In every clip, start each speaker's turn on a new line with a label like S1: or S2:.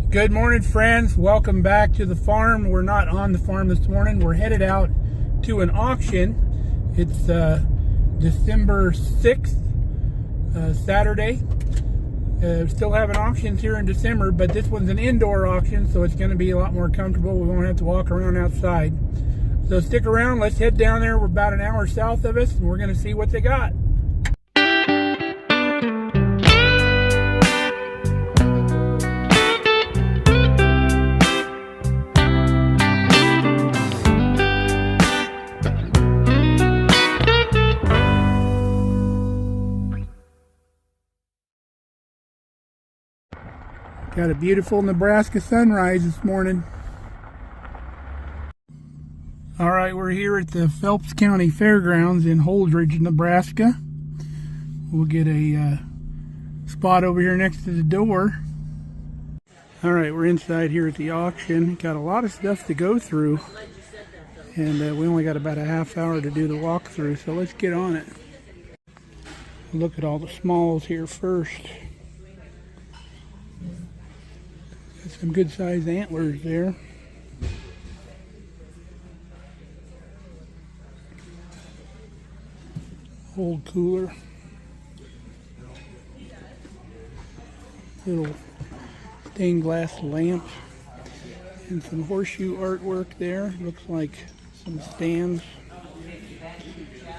S1: Good morning, friends. Welcome back to the farm. We're not on the farm this morning. We're headed out to an auction. It's December 6th, Saturday. Still having auctions here in December, but this one's an indoor auction, so it's going to be a lot more comfortable. We won't have to walk around outside. So stick around. Let's head down there. We're about an hour south of us, and we're going to see what they got. Got a beautiful Nebraska sunrise this morning. All right, we're here at the Phelps County Fairgrounds in Holdridge, Nebraska. We'll get a spot over here next to the door. All right, we're inside here at the auction. Got a lot of stuff to go through, and we only got about a half hour to do the walkthrough, so let's get on it. Look at all the smalls here first. Some good sized antlers there. Old cooler. Little stained glass lamp. And some horseshoe artwork there. Looks like some stands.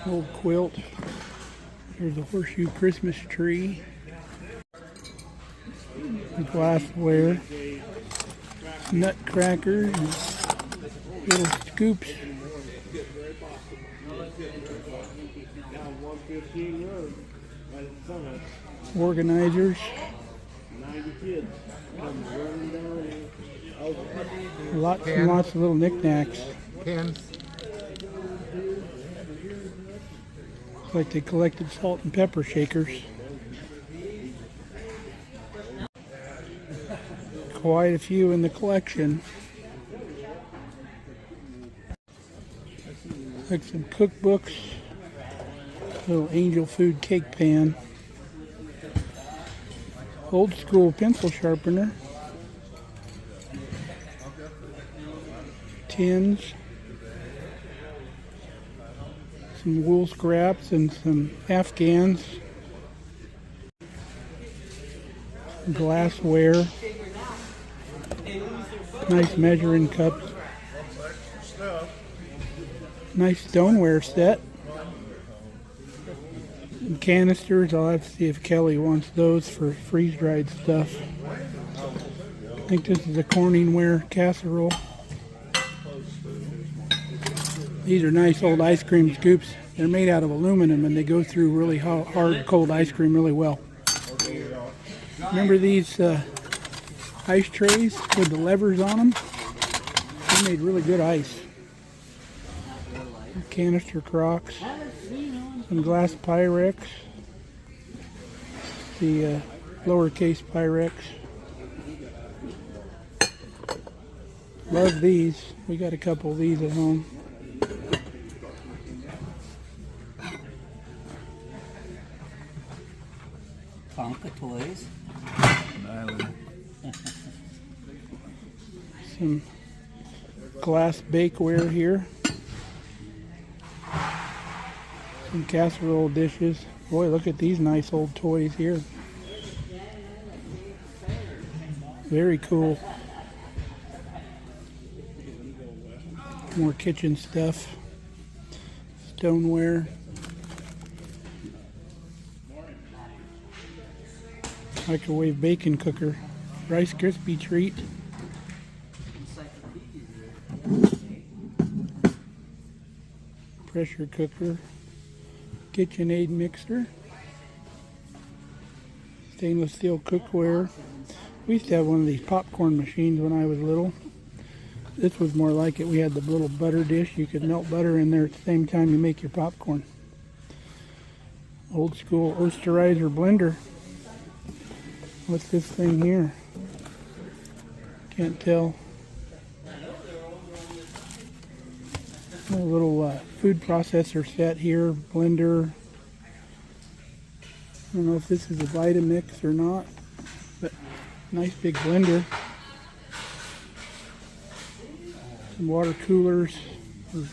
S1: Old quilt. There's a horseshoe Christmas tree. Glassware, nutcrackers, little scoops, organizers, lots and lots of little knickknacks. Looks like they collected salt and pepper shakers. Quite a few in the collection. Like some cookbooks, little angel food cake pan, old school pencil sharpener, tins, some wool scraps and some Afghans, glassware. Nice measuring cups. Nice stoneware set. Some canisters. I'll have to see if Kelly wants those for freeze-dried stuff. I think this is a Corningware casserole. These are nice old ice cream scoops. They're made out of aluminum and they go through really hard, cold ice cream really well. Remember these ice trays with the levers on them? They made really good ice. Canister Crocs, some glass Pyrex, the lowercase Pyrex. Love these. We got a couple of these at home.
S2: Tonka toys.
S1: Some glass bakeware here. Some casserole dishes. Boy, look at these nice old toys here. Very cool. More kitchen stuff. Stoneware. Microwave bacon cooker. Rice Krispie treat. Pressure cooker, KitchenAid mixer, stainless steel cookware. We used to have one of these popcorn machines when I was little. This was more like it. We had the little butter dish. You could melt butter in there at the same time you make your popcorn. Old school Osterrizer blender. What's this thing here? Can't tell. A little food processor set here, blender. I don't know if this is a Vitamix or not, but nice big blender. some water coolers, some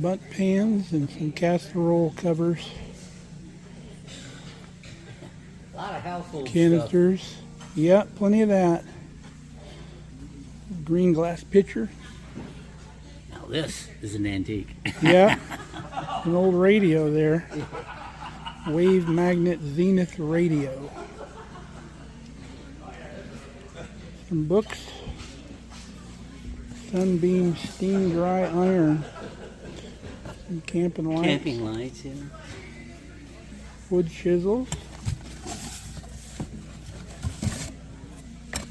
S1: bunt pans, and some casserole covers,
S2: A lot of household
S1: canisters.
S2: stuff.
S1: Yeah, plenty of that. Green glass pitcher.
S2: Now this is an antique.
S1: Yeah, an old radio there. Wave magnet Zenith radio. Some books. Sunbeam steam dry iron. Some camping lights.
S2: Camping lights, yeah.
S1: Wood chisels.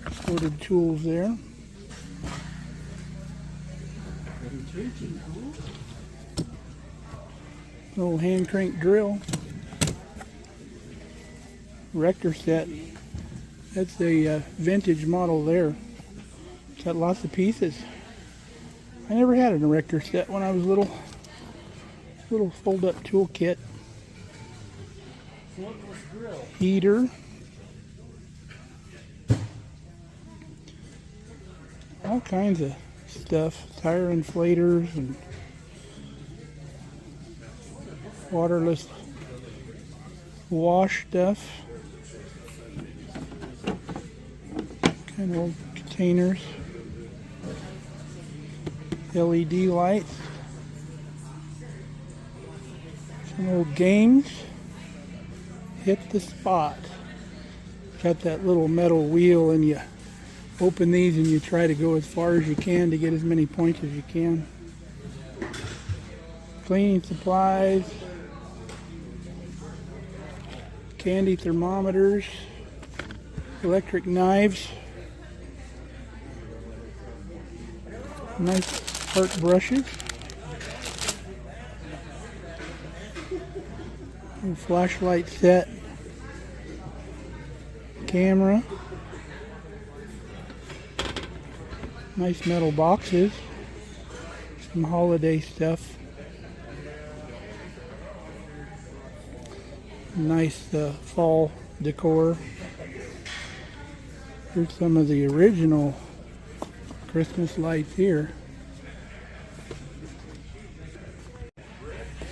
S1: Assorted tools there. Little hand crank drill. Rector set. That's a vintage model there. It's got lots of pieces. I never had an erector set when I was little. Little fold-up tool kit. Heater. All kinds of stuff. Tire inflators and waterless wash stuff. Kind of old containers. LED lights. Some old games. Hit the spot. Got that little metal wheel, and you open these and you try to go as far as you can to get as many points as you can. Cleaning supplies. Candy thermometers. Electric knives. Nice art brushes. A flashlight set. Camera. Nice metal boxes. Some holiday stuff. Nice fall decor. Here's some of the original Christmas lights here.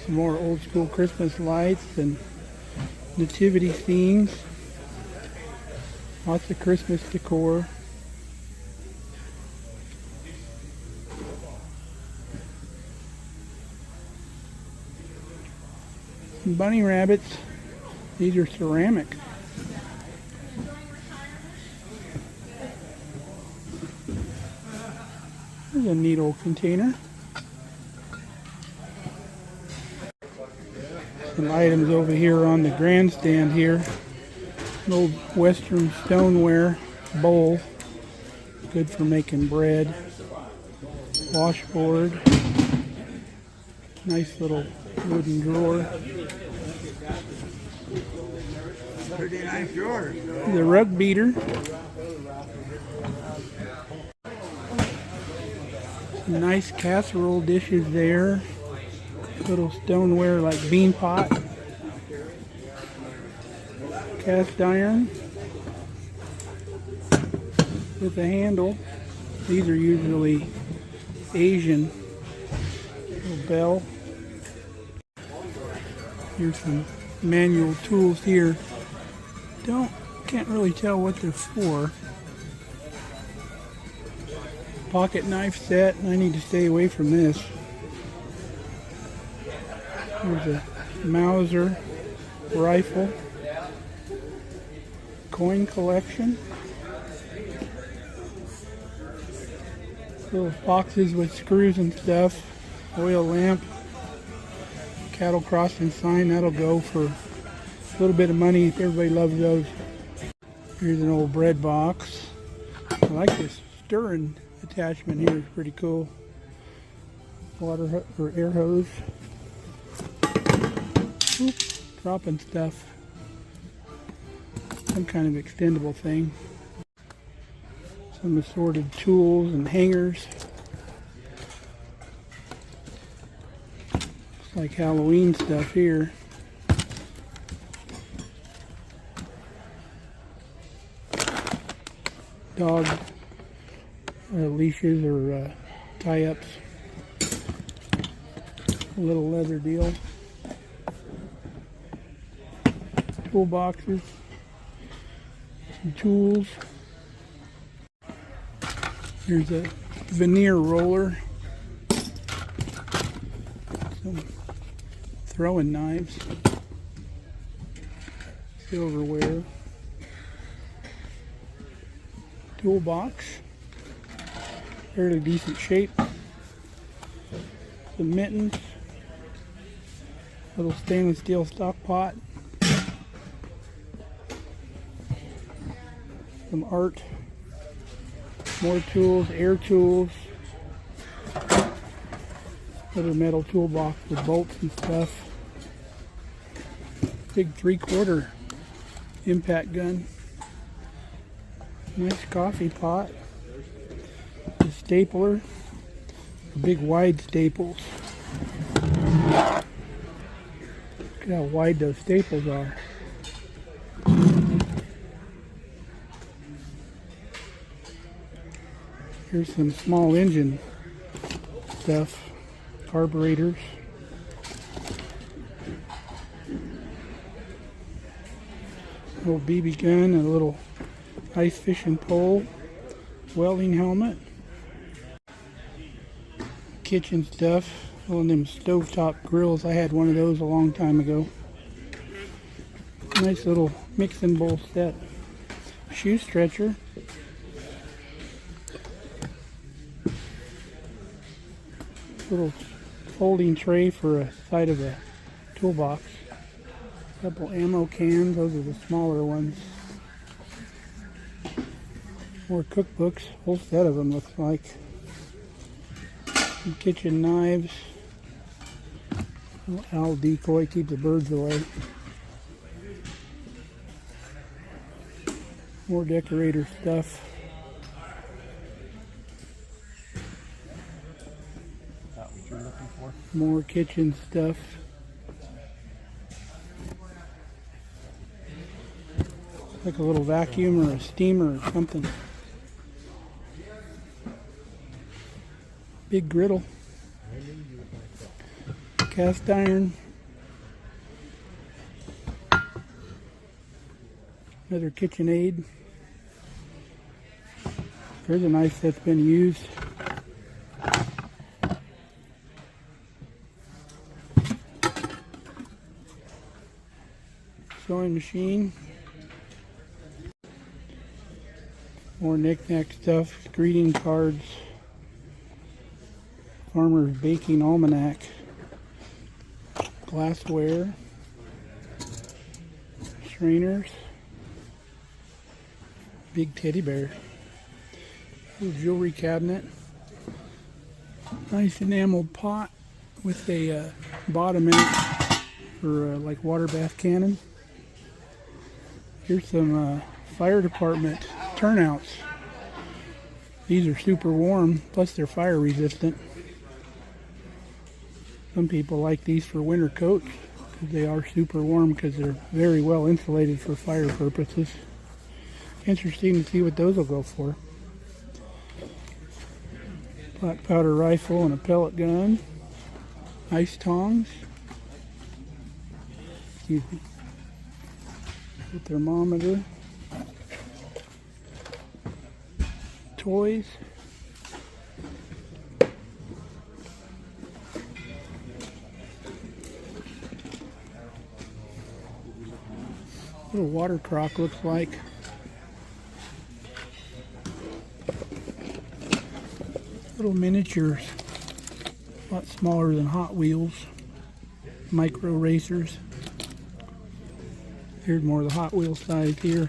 S1: Some more old school Christmas lights and nativity scenes. Lots of Christmas decor. Some bunny rabbits. These are ceramic. There's a neat old container. Some items over here on the grandstand here. An old Western stoneware bowl. Good for making bread. Washboard. Nice little wooden drawer.
S3: Pretty nice drawer.
S1: The rug beater. Some nice casserole dishes there. Little stoneware like bean pot. Cast iron with a handle. These are usually Asian. Little bell. Here's some manual tools here. Can't really tell what they're for. Pocket knife set. I need to stay away from this. Here's a Mauser rifle. Coin collection. Little boxes with screws and stuff. Oil lamp. Cattle crossing sign. That'll go for a little bit of money. Everybody loves those. Here's an old bread box. I like this stirring attachment here. It's pretty cool. Water or air hose. Oop, dropping stuff. Some kind of extendable thing. Some assorted tools and hangers. Looks like Halloween stuff here. Dog leashes or tie-ups. A little leather deal. Toolboxes. Some tools. Here's a veneer roller. Some throwing knives. Silverware. Toolbox. Fairly decent shape. Some mittens. Little stainless steel stock pot. Some art. More tools, air tools. Little metal toolbox with bolts and stuff. Big 3/4 impact gun. Nice coffee pot. A stapler. Big wide staples. Look at how wide those staples are. Here's some small engine stuff. Carburetors. Little BB gun and a little ice fishing pole. Welding helmet. Kitchen stuff. One of them stovetop grills. I had one of those a long time ago. Nice little mixing bowl set. Shoe stretcher. Little folding tray for a side of a toolbox. Couple ammo cans. Those are the smaller ones. More cookbooks. Whole set of them looks like. Some kitchen knives. Owl decoy, keep the birds away. More decorator stuff.
S3: That what you're looking for?
S1: More kitchen stuff. Like a little vacuum or a steamer or something. Big griddle. Cast iron. Another KitchenAid. There's a knife that's been used. Sewing machine. More knick-knack stuff. Greeting cards. Farmer's Baking Almanac. Glassware. Strainers. Big teddy bear. Little jewelry cabinet. Nice enameled pot with a bottom in it for like water bath cannon. Here's some fire department turnouts. These are super warm, plus they're fire resistant. Some people like these for winter coats because they are super warm because they're very well insulated for fire purposes. Interesting to see what those will go for. Black powder rifle and a pellet gun. Ice tongs. Excuse me. A thermometer. Toys. Little water crock looks like. Little miniatures. A lot smaller than Hot Wheels. Micro racers. Here's more of the Hot Wheels size here.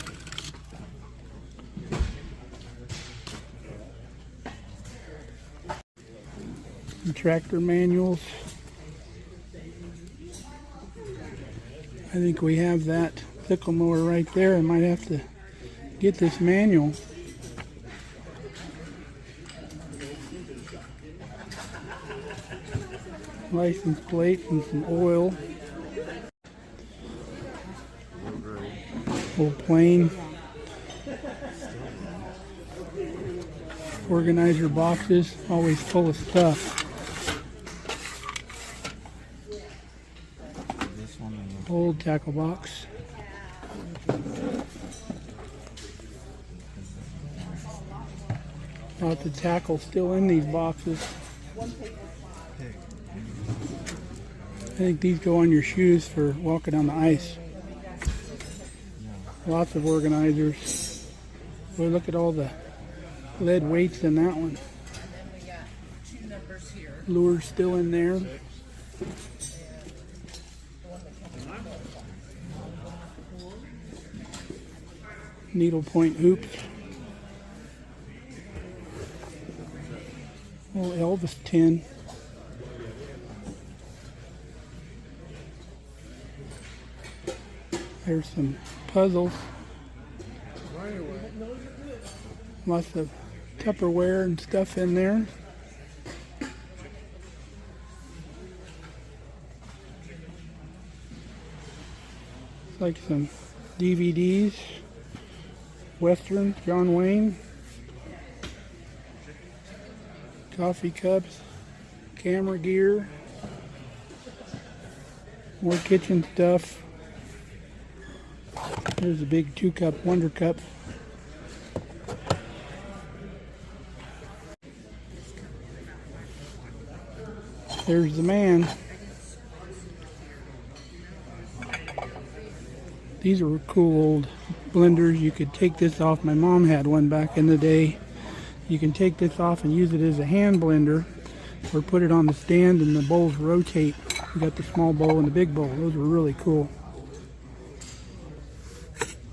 S1: Some tractor manuals. I think we have that sickle mower right there. I might have to get this manual. License plate and some oil. Old plane. Organizer boxes, always full of stuff.
S3: This one and
S1: Old tackle box. Lots of tackle still in these boxes. I think these go on your shoes for walking on the ice. Lots of organizers. Boy, look at all the lead weights in that one. Lures still in there. Needlepoint hoops. Little Elvis tin. There's some puzzles. Lots of Tupperware and stuff in there. It's like some DVDs. Westerns, John Wayne. Coffee cups. Camera gear. More kitchen stuff. There's a big 2-cup Wonder Cup. There's the man. These are cool old blenders. You could take this off. My mom had one back in the day. You can take this off and use it as a hand blender, or put it on the stand and the bowls rotate. You got the small bowl and the big bowl. Those were really cool.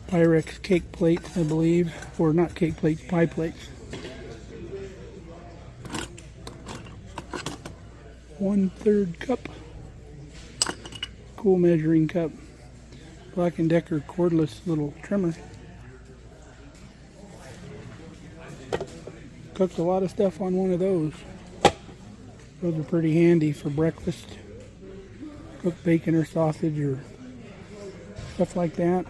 S1: Pyrex cake plates, I believe, or not cake plates, pie plates. 1/3 cup. Cool measuring cup. Black & Decker cordless little trimmer. Cooked a lot of stuff on one of those. Those are pretty handy for breakfast. Cook bacon or sausage or stuff like that.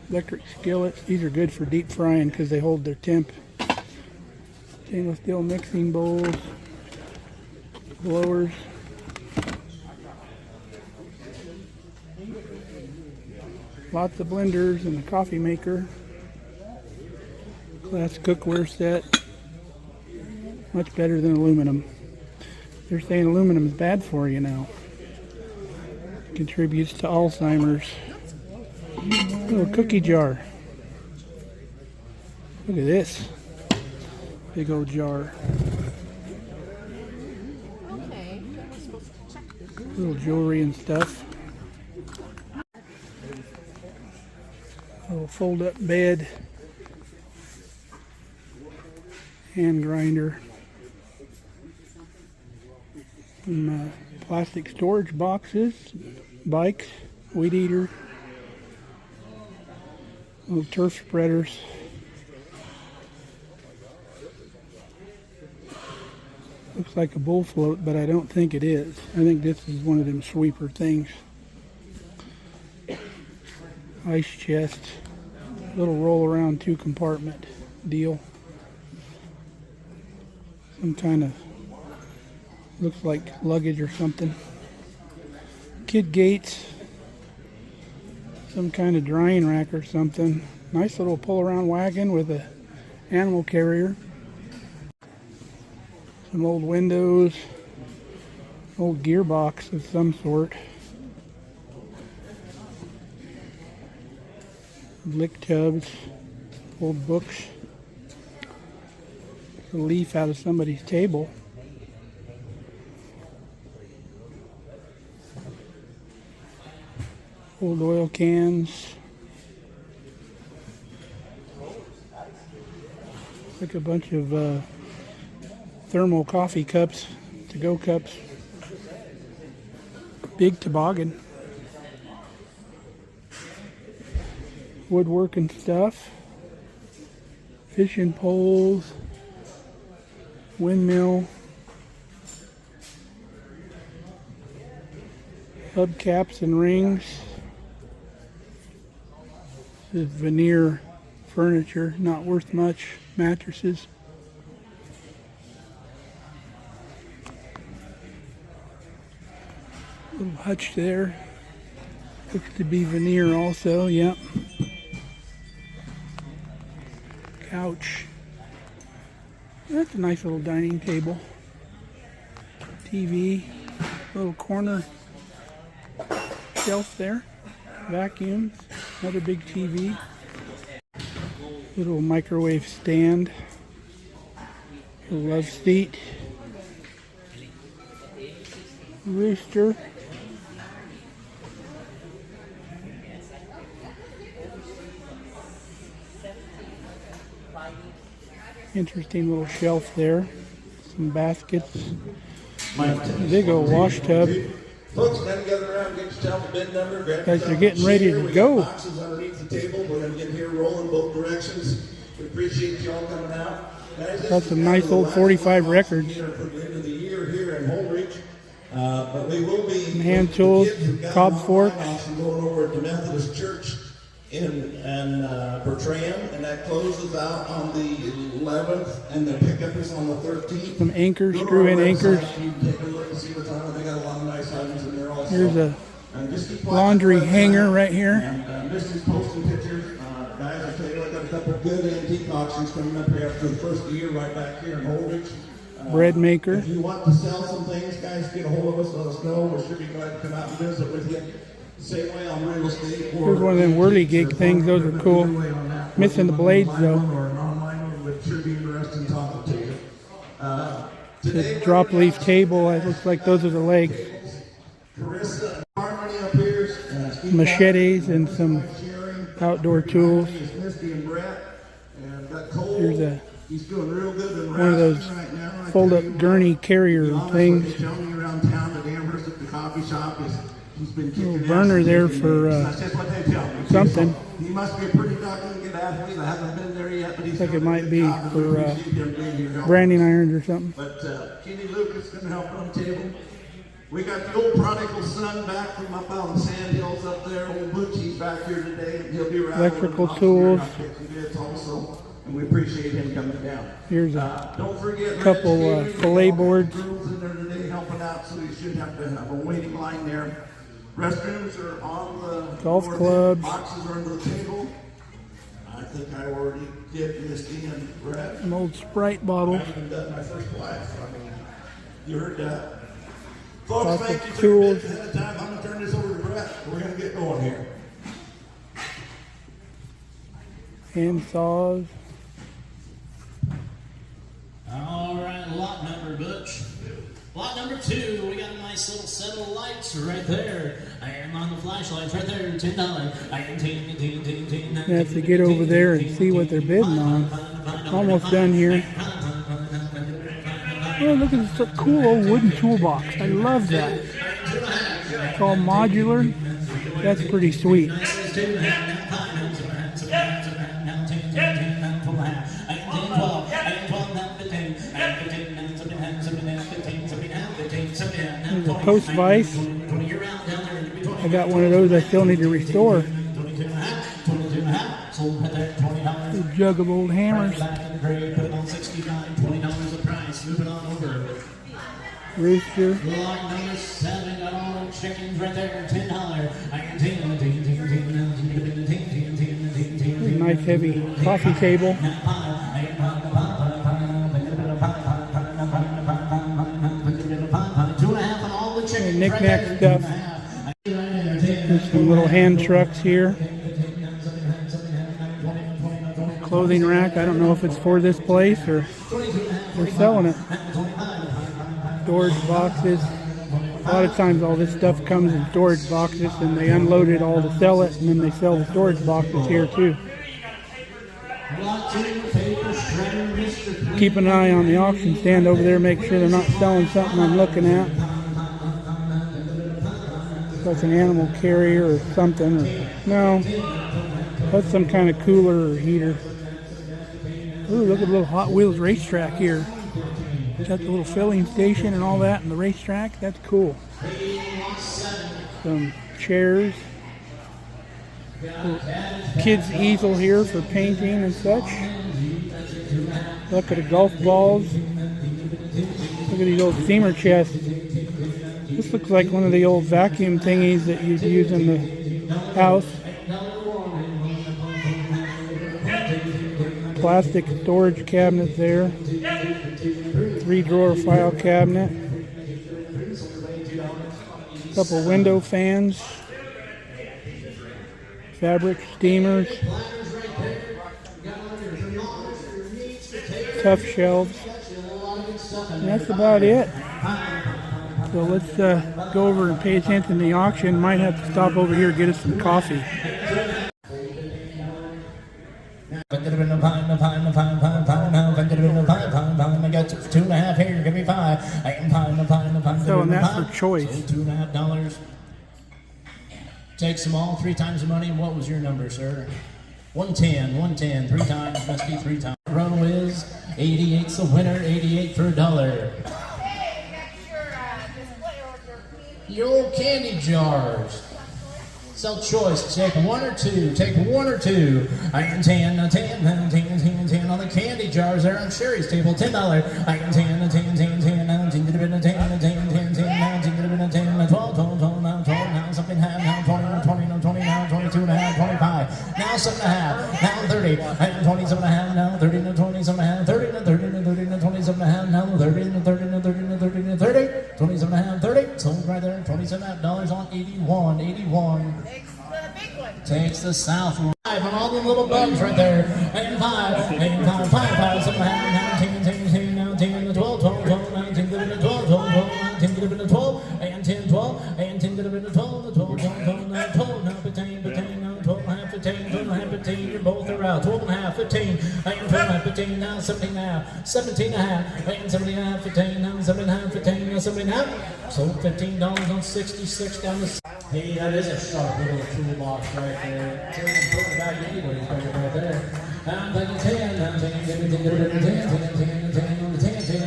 S1: Electric skillets. These are good for deep frying because they hold their temp. Stainless steel mixing bowls. Blowers. Lots of blenders and a coffee maker. Glass cookware set. Much better than aluminum. They're saying aluminum is bad for you now. Contributes to Alzheimer's. Little cookie jar. Look at this. Big old jar. Little jewelry and stuff. Little fold-up bed. Hand grinder. Some plastic storage boxes. Bikes. Weed eater. Little turf spreaders. Looks like a bull float, but I don't think it is. I think this is one of them sweeper things. Ice chest. Little roll around 2-compartment deal. Some kind of, looks like luggage or something. Kid gates. Some kind of drying rack or something. Nice little pull-around wagon with a animal carrier. Some old windows. Old gearbox of some sort. Lick tubs. Old books. A leaf out of somebody's table. Old oil cans. Like a bunch of thermal coffee cups, to-go cups. Big toboggan. Woodworking stuff. Fishing poles. Windmill. Hubcaps and rings. This is veneer furniture, not worth much. Mattresses. Little hutch there. Looks to be veneer also, yep. Couch. That's a nice little dining table. TV. Little corner shelf there. Vacuums. Another big TV. Little microwave stand. Little love seat. Rooster. Interesting little shelf there. Some baskets. Big old wash tub.
S4: Folks, now gather around, get yourself a bin number. Grab
S1: Guys are getting ready to go.
S4: Boxes underneath the table. We're going to get here rolling both directions. We appreciate you all coming out. Guys,
S1: Got some nice old 45 records.
S4: For the end of the year here in Holdridge. But we will be
S1: Hand tools, cob forks.
S4: Going over to Methodist Church in Bertram, and that closes out on the 11th, and the pickup is on the 13th.
S1: Some anchors, screw-in anchors.
S4: You can take a look and see what's on it. They got a lot of nice items in there also.
S1: Here's a laundry hanger right here.
S4: And Misty's posting pictures. Guys, I tell you, I got a couple of good antique auctions coming up here after the first of the year right back here in Holdridge.
S1: Bread maker.
S4: If you want to sell some things, guys, get a hold of us. Let us know. We're sure be glad to come out and visit with you. Same way on real estate.
S1: Here's one of them whirligig things. Those are cool. Missing the blades though. The drop leaf table. It looks like those are the legs. Machetes and some outdoor tools. Here's a one of those fold-up gurney carrier things. Little burner there for something.
S4: He must be a pretty doggone good athlete. I haven't been there yet, but he's
S1: Looks like it might be for branding irons or something.
S4: But Kenny Lucas can help on the table. We got the old prodigal son back from up out in the sand hills up there. Old Butch, he's back here today. He'll be around.
S1: Electrical tools.
S4: Also, and we appreciate him coming down.
S1: Here's a
S4: Don't forget
S1: couple fillet boards.
S4: Girls in there today helping out, so you should have to have a waiting line there. Restrooms are on the
S1: golf clubs.
S4: Boxes are under the table. I think I already did Misty and Brett.
S1: An old Sprite bottle.
S4: I haven't done my first class. I mean, you heard that. Folks,
S1: Lots
S4: thank
S1: of
S4: you for
S1: tools.
S4: your ahead of time. I'm going to turn this over to Brett. We're going to get going here.
S1: Hand saws.
S5: All right, lot number, Butch. Lot number 2, we got a nice little set of lights right there. I am on the flashlights right there, $10. I am
S1: You have to get over there and see what they're bidding on. Almost done here. Oh, look at this cool old wooden toolbox. I love that. It's all modular. That's pretty sweet. There's a post vise. I got one of those I still need to restore. A jug of old hammers. Rooster.
S5: Lot number 7, got all the chickens right there, $10.
S1: Nice heavy coffee table. Knick-knack stuff. There's some little hand trucks here. Clothing rack. I don't know if it's for this place or they're selling it. Storage boxes. A lot of times all this stuff comes in storage boxes and they unload it all to sell it, and then they sell the storage boxes here too. Keep an eye on the auction stand over there. Make sure they're not selling something I'm looking at. That's an animal carrier or something. Or, no, that's some kind of cooler or heater. Ooh, look at the little Hot Wheels racetrack here. Got the little filling station and all that, and the racetrack. That's cool. Some chairs. Little kids' easel here for painting and such. Look at the golf balls. Look at these old steamer chests. This looks like one of the old vacuum thingies that you'd use in the house. Plastic storage cabinet there. 3-drawer file cabinet. Couple window fans. Fabric steamers. Tough shelves. And that's about it. So let's go over and pay attention to the auction. Might have to stop over here and get us some coffee.
S5: I got 2.5 here, give me 5. I am pine.
S1: Selling that for choice.
S5: $2.5. Takes them all 3 times the money. What was your number, sir? 110, 3 times, must be 3 times. Row is 88's the winner, 88 for $1. Your old candy jars. Sell choice. Take 1 or 2. Take 1 or 2. I am 10 on the candy jars there on Sherry's table. $10. I am 10 now 10 12 now something half now 20 now 22 and a half 25 now 7 and a half now 30 I am 27 and a half now 30 now 27 and a half 30 now 27 and a half now 30 now 30 27 and a half 30 sold right there $27.5 on 81 takes the south one. 5 on all the little bugs right there. And 5, 7 and a half, 10, 12, 19, 12, 19, 12, and 10, 12, and 10, 12, 12, now 15, 12 and a half, 15, 12 and a half, 15, you're both are out. 12 and a half, 15, and 12 and a half, 15, now 17 and a half, 17 and a half, and 17 and a half, 15, now 17 and a half, 15, now 17 and a half. Sold $15 on 66 down the. Hey, that is a sharp little toolbox right there. Put it back anyways, right there. I'm thinking 10, I'm thinking 10,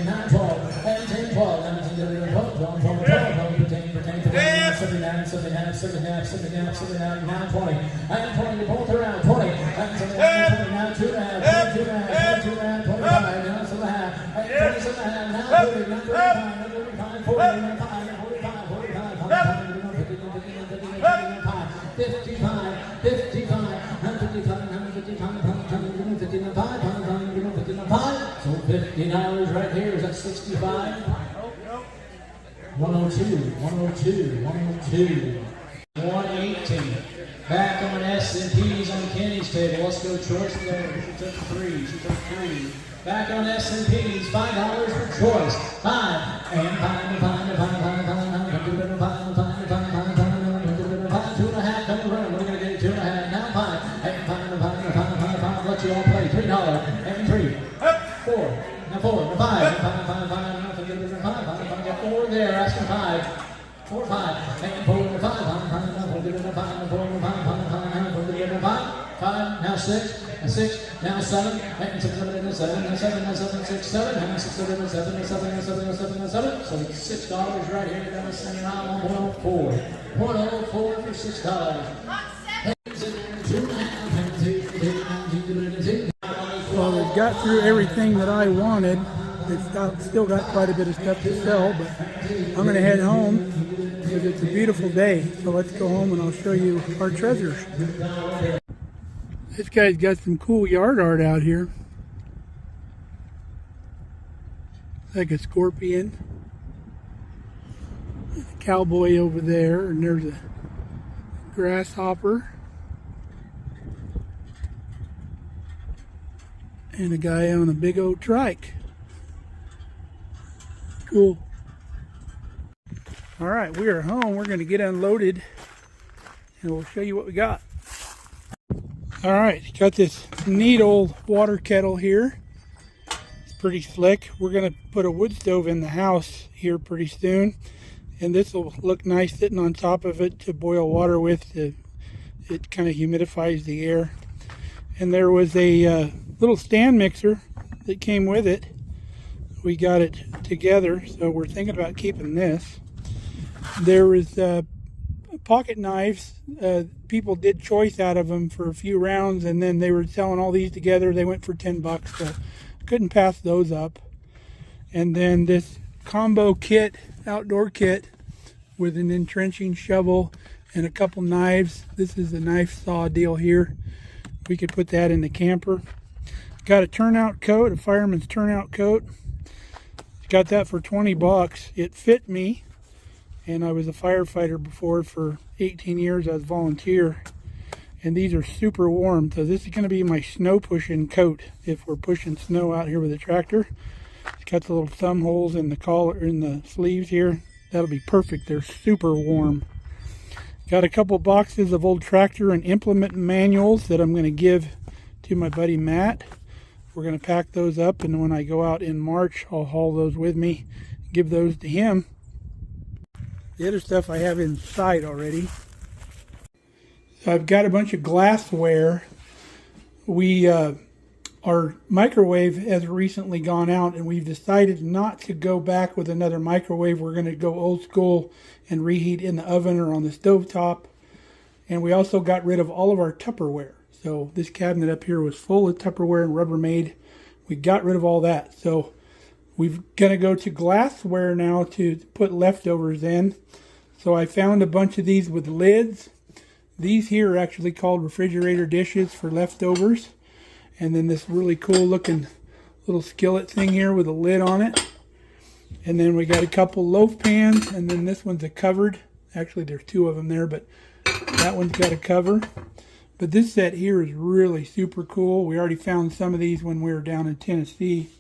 S5: 9, 12, and 10, 12, 19, 12, 12, 12, 79, 79, 79, 79, 79, 9, 20, and 20, both around 20, and 79, 20, now 2 and a half, 22 and a half, 22 and a half, 25, now 7 and a half, and 27 and a half, now 30, now 35, now 35, 40, now 5, 45, 45, 55, 55, 155, so $50 right here. Is that 65? 102, 118. Back on S&P's on Kenny's table. Let's go choice there. She took 3. Back on S&P's, $5 for choice. 5 and 5. 2.5 come around. We're gonna get 2.5 now. 5 and 5. Let you all play. $3 and 3. 4. Now 4. Now 5. 5. Now forget it. 5. Got 4 there. Asking 5. 4, 5. And 4 and 5. 5. Now forget it. 5. 4 and 5. 5. Now 6. And 6. Now 7. And 6, 7, and 7. Now 7. Now 7. 6, 7. And 6, 7, and 7. And 7, and 7, and 7, and 7. So it's $6 right here. Down the center aisle on 104. 104 for $6.
S1: Well, they got through everything that I wanted. They've still got quite a bit of stuff to sell, but I'm going to head home because it's a beautiful day. So let's go home and I'll show you our treasures. This guy's got some cool yard art out here. Like a scorpion. A cowboy over there, and there's a grasshopper. And a guy on a big old trike. Cool. All right, we are home. We're going to get unloaded and we'll show you what we got. All right, got this neat old water kettle here. It's pretty slick. We're going to put a wood stove in the house here pretty soon. And this will look nice sitting on top of it to boil water with. It kind of humidifies the air. And there was a little stand mixer that came with it. We got it together, so we're thinking about keeping this. There was pocket knives. People did choice out of them for a few rounds, and then they were selling all these together. They went for $10, so couldn't pass those up. And then this combo kit, outdoor kit with an entrenching shovel and a couple knives. This is a knife saw deal here. We could put that in the camper. Got a turnout coat, a fireman's turnout coat. Got that for 20 bucks. It fit me, and I was a firefighter before for 18 years. I was a volunteer, and these are super warm. So this is going to be my snow pushing coat if we're pushing snow out here with a tractor. It's got the little thumb holes in the collar, in the sleeves here. That'll be perfect. They're super warm. Got a couple boxes of old tractor and implement manuals that I'm going to give to my buddy Matt. We're going to pack those up, and when I go out in March, I'll haul those with me, give those to him. The other stuff I have inside already. So I've got a bunch of glassware. Our microwave has recently gone out, and we've decided not to go back with another microwave. We're going to go old school and reheat in the oven or on the stovetop. And we also got rid of all of our Tupperware. So this cabinet up here was full of Tupperware and Rubbermaid. We got rid of all that. So we're going to go to glassware now to put leftovers in. So I found a bunch of these with lids. These here are actually called refrigerator dishes for leftovers. And then this really cool looking little skillet thing here with a lid on it. And then we got a couple loaf pans, and then this one's a covered. Actually, there's two of them there, but that one's got a cover. But this set here is really super cool. We already found some of these when we were down in Tennessee.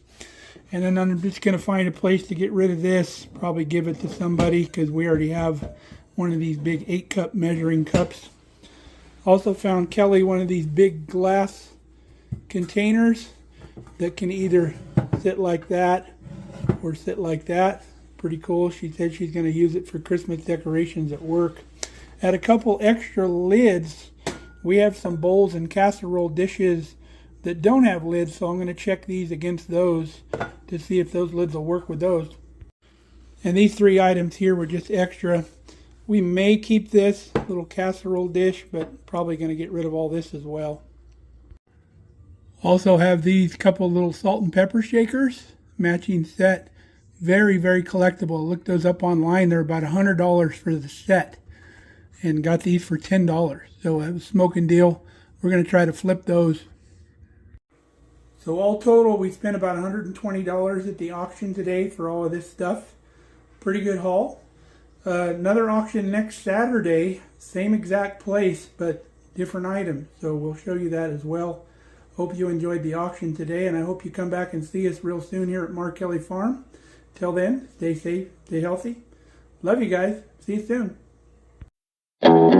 S1: And then I'm just going to find a place to get rid of this. Probably give it to somebody because we already have one of these big 8-cup measuring cups. Also found Kelly one of these big glass containers that can either sit like that or sit like that. Pretty cool. She said she's going to use it for Christmas decorations at work. Add a couple extra lids. We have some bowls and casserole dishes that don't have lids, so I'm going to check these against those to see if those lids will work with those. And these three items here were just extra. We may keep this little casserole dish, but probably going to get rid of all this as well. Also have these couple little salt and pepper shakers, matching set. Very, very collectible. Look those up online. They're about $100 for the set. And got these for $10. So it was a smoking deal. We're going to try to flip those. So all total, we spent about $120 at the auction today for all of this stuff. Pretty good haul. Another auction next Saturday. Same exact place, but different items. So we'll show you that as well. Hope you enjoyed the auction today, and I hope you come back and see us real soon here at Mark Kelly Farm. Till then, stay safe, stay healthy. Love you guys. See you soon.